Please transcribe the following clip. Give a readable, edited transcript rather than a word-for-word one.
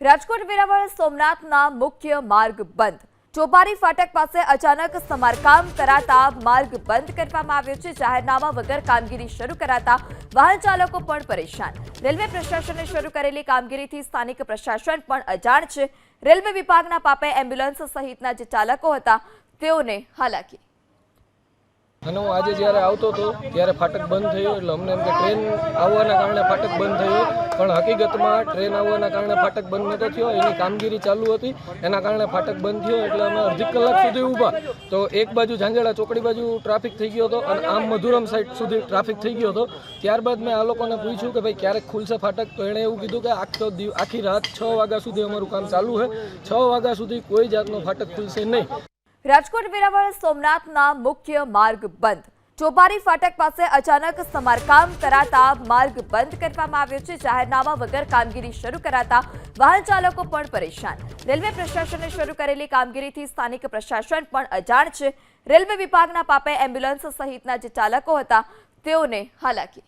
રાજકોટ વેરાવળ સોમનાથના મુખ્ય માર્ગ બંધ। ચોપારી ફાટક પાસે અચાનક સમારકામ કરાતા માર્ગ બંધ કરવામાં આવ્યો છે। જાહેરનામા વગર કામગીરી શરૂ કરાતા વાહન ચાલકો પણ પરેશાન। રેલવે પ્રશાસને શરૂ કરેલી કામગીરીથી સ્થાનિક પ્રશાસન પણ અજાણ છે। રેલવે વિભાગના પાપે એમ્બ્યુલન્સ સહિતના જે ચાલકો હતા તેઓને હાલાકી। અને હું આજે જ્યારે આવતો હતો ત્યારે ફાટક બંધ થયો, એટલે અમને એમ કે ટ્રેન આવવાના કારણે ફાટક બંધ થયો, પણ હકીકતમાં ટ્રેન આવવાના કારણે ફાટક બંધ નહોતો થયો, એની કામગીરી ચાલુ હતી, એના કારણે ફાટક બંધ થયો। એટલે અમે અડધી કલાક સુધી ઊભા તો એક બાજુ ઝાંઝેડા ચોકડી બાજુ ટ્રાફિક થઈ ગયો હતો અને આમ મધુરમ સાઈડ સુધી ટ્રાફિક થઈ ગયો હતો। ત્યારબાદ મેં આ લોકોને પૂછ્યું કે ભાઈ ક્યારેક ખુલશે ફાટક, તો એણે એવું કીધું કે આખી રાત 6 વાગ્યા સુધી અમારું કામ ચાલુ છે, 6 વાગ્યા સુધી કોઈ જાતનો ફાટક ખુલશે નહીં। રાજકોટ વેરાવળ સોમનાથના મુખ્ય માર્ગ બંધ। ચોપારી ફાટક પાસે અચાનક સમારકામ કરાતા માર્ગ બંધ કરવામાં આવ્યો છે। જાહેરનામા વગર કામગીરી શરૂ કરાતા વાહન ચાલકો પણ પરેશાન। રેલવે પ્રશાસને શરૂ કરેલી કામગીરીથી સ્થાનિક પ્રશાસન પણ અજાણ છે। રેલવે વિભાગના પાપે એમ્બ્યુલન્સ સહિતના જે ચાલકો હતા તેઓને હાલાકી।